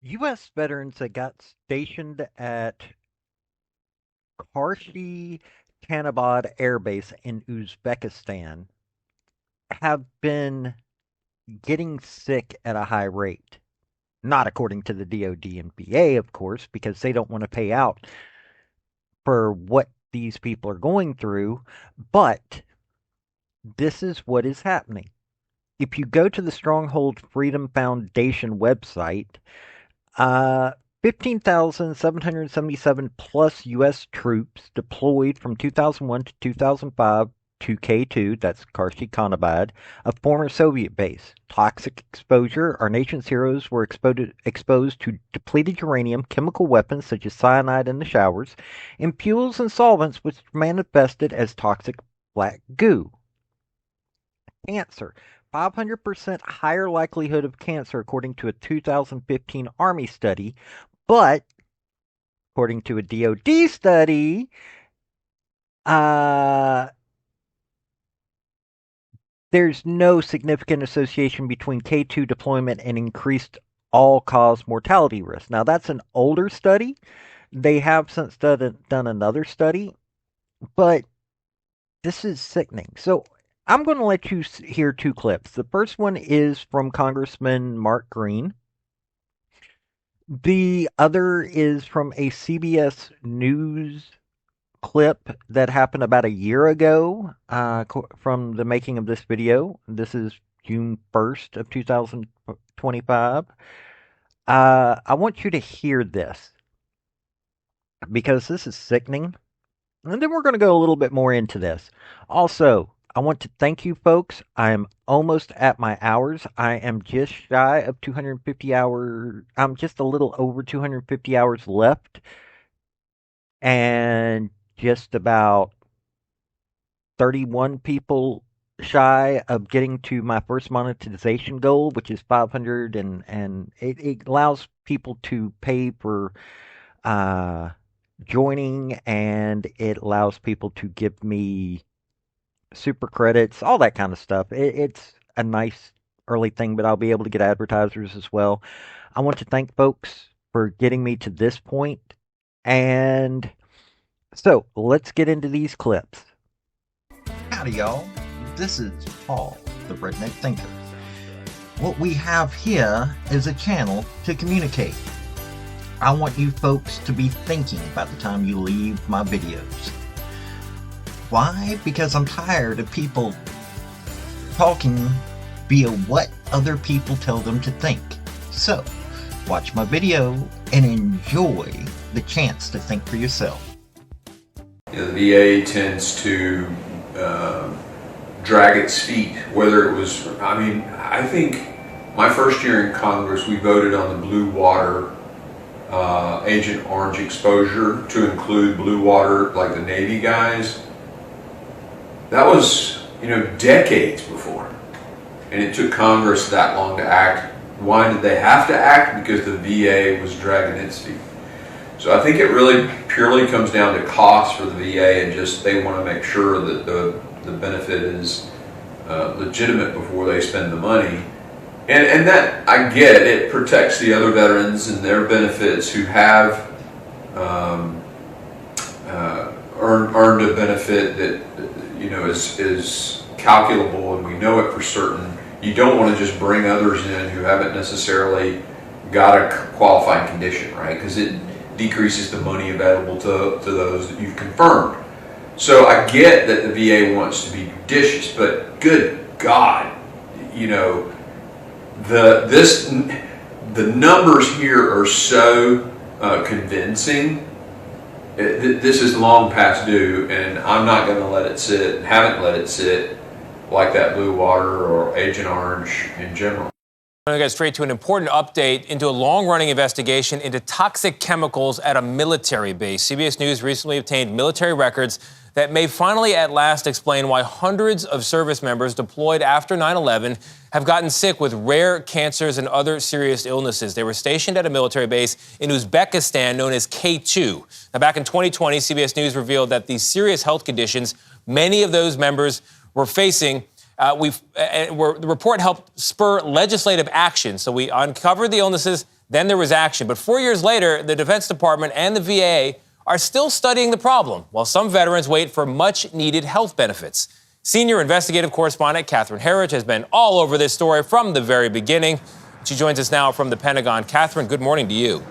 U.S. veterans that got stationed at Karshi Tanabad Air Base in Uzbekistan have been getting sick at a high rate. Not according to the DOD and VA, of course, because they don't want to pay out for what these people are going through, but this is what is happening. If you go to the Stronghold Freedom Foundation website, 15,777 plus U.S. troops deployed from 2001 to 2005 to K2, that's Karshi Khanabad, a former Soviet base. Toxic exposure. Our nation's heroes were exposed to depleted uranium, chemical weapons such as cyanide in the showers, and fuels and solvents which manifested as toxic black goo. Cancer. 500% higher likelihood of cancer according to a 2015 Army study, but according to a DOD study, uh, there's no significant association between K2 deployment and increased all-cause mortality risk. Now, that's an older study. They have since done another study, but this is sickening. So I'm going to let you hear two clips. The first one is from Congressman Mark Green. The other is from a CBS News clip that happened about a year ago from the making of this video. This is June 1st of 2025. I want you to hear this because this is sickening. And then we're going to go a little bit more into this. Also, I want to thank you folks. I am almost at my hours. I am just shy of 250 hours. I'm just a little over 250 hours left. And just about 31 people shy of getting to my first monetization goal, which is 500. And it allows people to pay for joining, and it allows people to give me super credits, all that kind of stuff. It's a nice early thing, but I'll be able to get advertisers as well. I want to thank folks for getting me to this point. And so let's get into these clips. Howdy, y'all. This is Paul, the Redneck Thinker. What we have here is a channel to communicate. I want you folks to be thinking by the time you leave my videos. Why? Because I'm tired of people talking via what other people tell them to think. So, watch my video and enjoy the chance to think for yourself. The VA tends to drag its feet, whether it was, I think my first year in Congress, we voted on the blue water Agent Orange exposure to include blue water, like the Navy guys. That was, decades before. And it took Congress that long to act. Why did they have to act? Because the VA was dragging its feet. So I think it really purely comes down to cost for the VA, and just they want to make sure that the benefit is legitimate before they spend the money. And that, I get, it protects the other veterans and their benefits who have earned a benefit that is calculable, and we know it for certain. You don't want to just bring others in who haven't necessarily got a qualifying condition, right? Because it decreases the money available to those that you've confirmed. So I get that the VA wants to be judicious, but good God, the numbers here are so convincing. This is long past due, and I'm not going to let it sit, haven't let it sit like that blue water or Agent Orange in general. We're going to get straight to an important update into a long-running investigation into toxic chemicals at a military base. CBS News recently obtained military records that may finally at last explain why hundreds of service members deployed after 9/11 have gotten sick with rare cancers and other serious illnesses. They were stationed at a military base in Uzbekistan known as K2. Now, back in 2020, CBS News revealed that these serious health conditions many of those members were facing the report helped spur legislative action. So we uncovered the illnesses Then there was action. But 4 years later, the Defense Department and the VA are still studying the problem, while some veterans wait for much-needed health benefits. Senior investigative correspondent Catherine Herridge has been all over this story from the very beginning. She joins us now from the Pentagon. Catherine, good morning to you.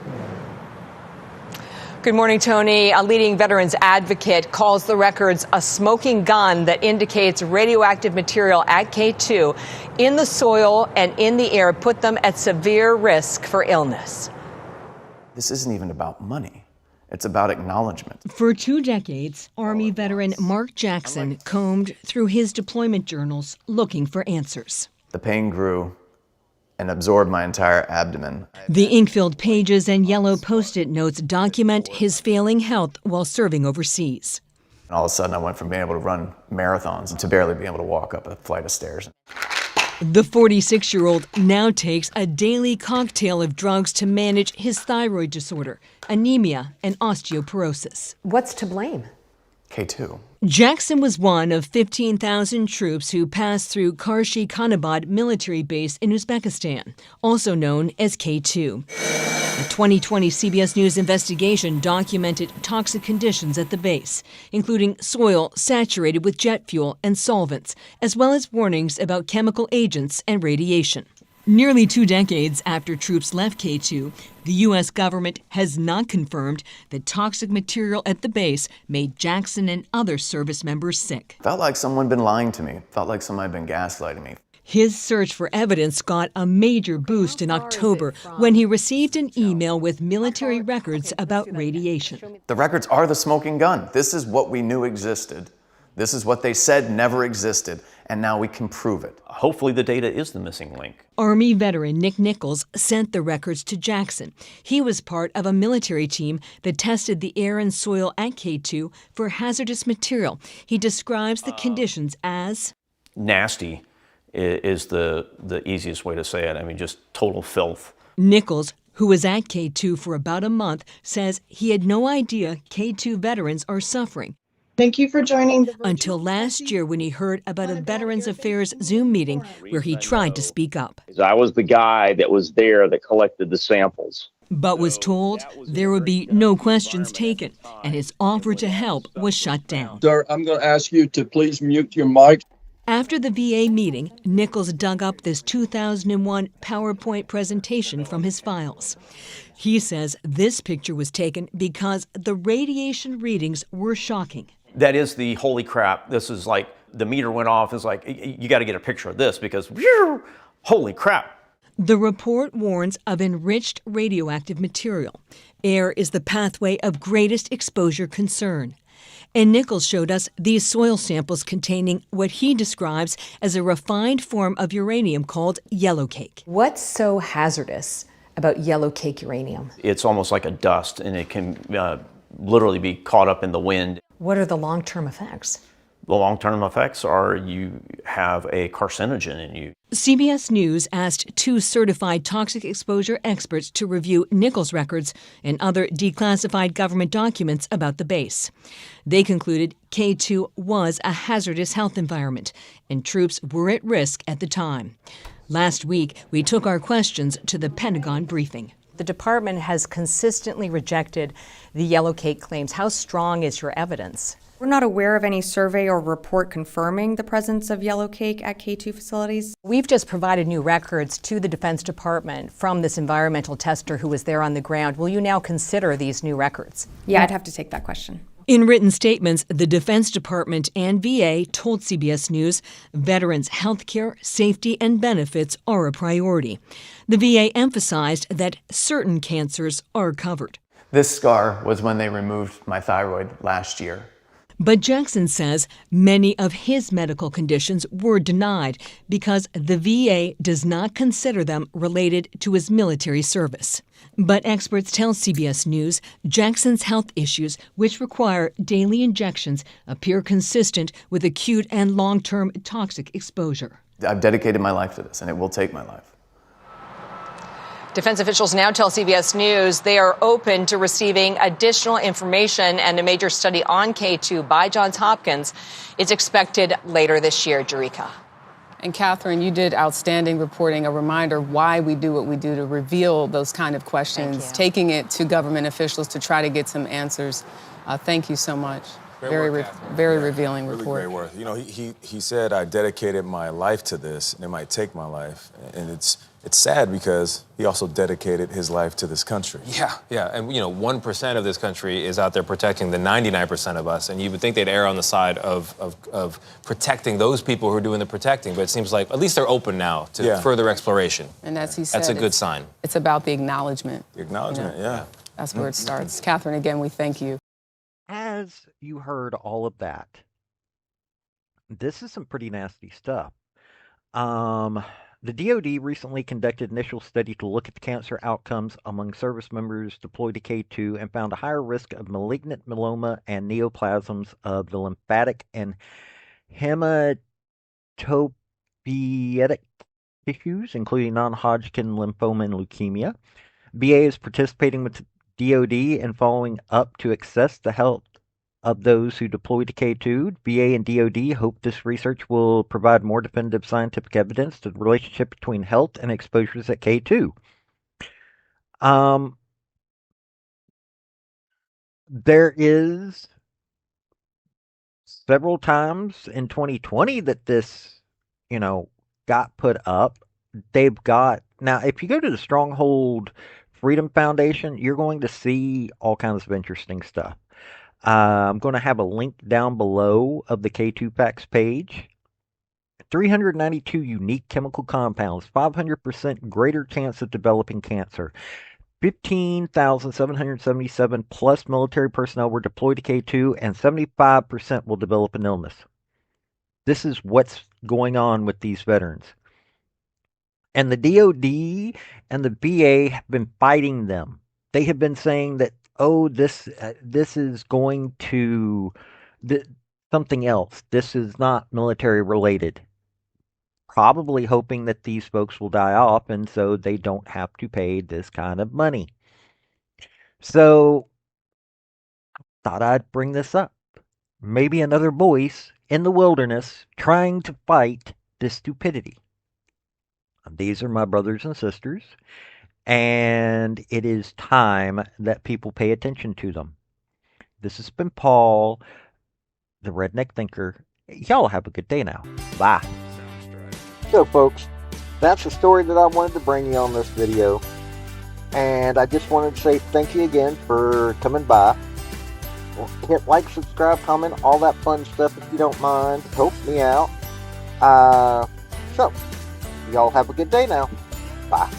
Good morning, Tony. A leading veterans advocate calls the records a smoking gun that indicates radioactive material at K2 in the soil and in the air put them at severe risk for illness. This isn't even about money. It's about acknowledgement. For 2 decades, Army veteran Mark Jackson combed through his deployment journals looking for answers. The pain grew and absorbed my entire abdomen. The ink-filled pages and yellow Post-it notes document his failing health while serving overseas. And all of a sudden, I went from being able to run marathons to barely being able to walk up a flight of stairs. The 46-year-old now takes a daily cocktail of drugs to manage his thyroid disorder, anemia, and osteoporosis. What's to blame? K2. Jackson was one of 15,000 troops who passed through Karshi-Khanabad military base in Uzbekistan, also known as K2. A 2020 CBS News investigation documented toxic conditions at the base, including soil saturated with jet fuel and solvents, as well as warnings about chemical agents and radiation. Nearly 2 decades after troops left K2, the U.S. government has not confirmed that toxic material at the base made Jackson and other service members sick. Felt like someone had been lying to me. Felt like someone had been gaslighting me. His search for evidence got a major boost in October when he received an email with military records about radiation. The records are the smoking gun. This is what we knew existed. This is what they said never existed, and now we can prove it. Hopefully the data is the missing link. Army veteran Nick Nichols sent the records to Jackson. He was part of a military team that tested the air and soil at K2 for hazardous material. He describes the conditions as Nasty is the easiest way to say it. I mean, just total filth. Nichols, who was at K2 for about a month, says he had no idea K2 veterans are suffering. Thank you for joining the Until last year when he heard about a Veterans Affairs Zoom meeting where he tried to speak up. I was the guy that was there that collected the samples. But was told there would be no questions taken, and his offer to help was shut down. Sir, I'm going to ask you to please mute your mic. After the VA meeting, Nichols dug up this 2001 PowerPoint presentation from his files. He says this picture was taken because the radiation readings were shocking. That is the holy crap. This is like the meter went off. It's like, you got to get a picture of this because, whew, holy crap. The report warns of enriched radioactive material. Air is the pathway of greatest exposure concern. And Nichols showed us these soil samples containing what he describes as a refined form of uranium called yellow cake. What's so hazardous about yellow cake uranium? It's almost like a dust, and it can literally be caught up in the wind. What are the long-term effects? The long-term effects are you have a carcinogen in you. CBS News asked 2 certified toxic exposure experts to review Nichols' records and other declassified government documents about the base. They concluded K2 was a hazardous health environment, and troops were at risk at the time. Last week, we took our questions to the Pentagon briefing. The department has consistently rejected the yellow cake claims. How strong is your evidence? We're not aware of any survey or report confirming the presence of yellow cake at K2 facilities. We've just provided new records to the Defense Department from this environmental tester who was there on the ground. Will you now consider these new records? Yeah, I'd have to take that question. In written statements, the Defense Department and VA told CBS News veterans' health care, safety, and benefits are a priority. The VA emphasized that certain cancers are covered. This scar was when they removed my thyroid last year. But Jackson says many of his medical conditions were denied because the VA does not consider them related to his military service. But experts tell CBS News Jackson's health issues, which require daily injections, appear consistent with acute and long-term toxic exposure. I've dedicated my life to this, and it will take my life. Defense officials now tell CBS News they are open to receiving additional information, and a major study on K2 by Johns Hopkins is expected later this year. Jerika. And Catherine, you did outstanding reporting, a reminder why we do what we do to reveal those kind of questions, taking it to government officials to try to get some answers. Thank you so much. Very revealing really report. Great work. You know, he said, I dedicated my life to this, and it might take my life. And it's sad because he also dedicated his life to this country. Yeah. And, 1% of this country is out there protecting the 99% of us. And you would think they'd err on the side of protecting those people who are doing the protecting. But it seems like at least they're open now to further exploration. And as he said, that's a good sign. It's about the acknowledgement. The acknowledgement, yeah. That's where it starts. Catherine, again, we thank you. As you heard all of that, this is some pretty nasty stuff. The DOD recently conducted an initial study to look at the cancer outcomes among service members deployed to K2 and found a higher risk of malignant myeloma and neoplasms of the lymphatic and hematopoietic tissues, including non-Hodgkin lymphoma and leukemia. VA is participating with DOD and following up to assess the health of those who deploy to K2. VA and DOD hope this research will provide more definitive scientific evidence to the relationship between health and exposures at K2. There is several times in 2020 that this, got put up. They've got, now if you go to the Stronghold Freedom Foundation, you're going to see all kinds of interesting stuff. I'm going to have a link down below of the K2 Facts page. 392 unique chemical compounds, 500% greater chance of developing cancer. 15,777 plus military personnel were deployed to K2, and 75% will develop an illness. This is what's going on with these veterans. And the DOD and the VA have been fighting them. They have been saying that, this is going to something else. This is not military related. Probably hoping that these folks will die off and so they don't have to pay this kind of money. So, I thought I'd bring this up. Maybe another voice in the wilderness trying to fight this stupidity. These are my brothers and sisters, and it is time that people pay attention to them. This has been Paul, the Redneck Thinker. Y'all have a good day now. Bye. So, folks, that's the story that I wanted to bring you on this video. And I just wanted to say thank you again for coming by. Hit like, subscribe, comment, all that fun stuff if you don't mind. Help me out. So, y'all have a good day now. Bye.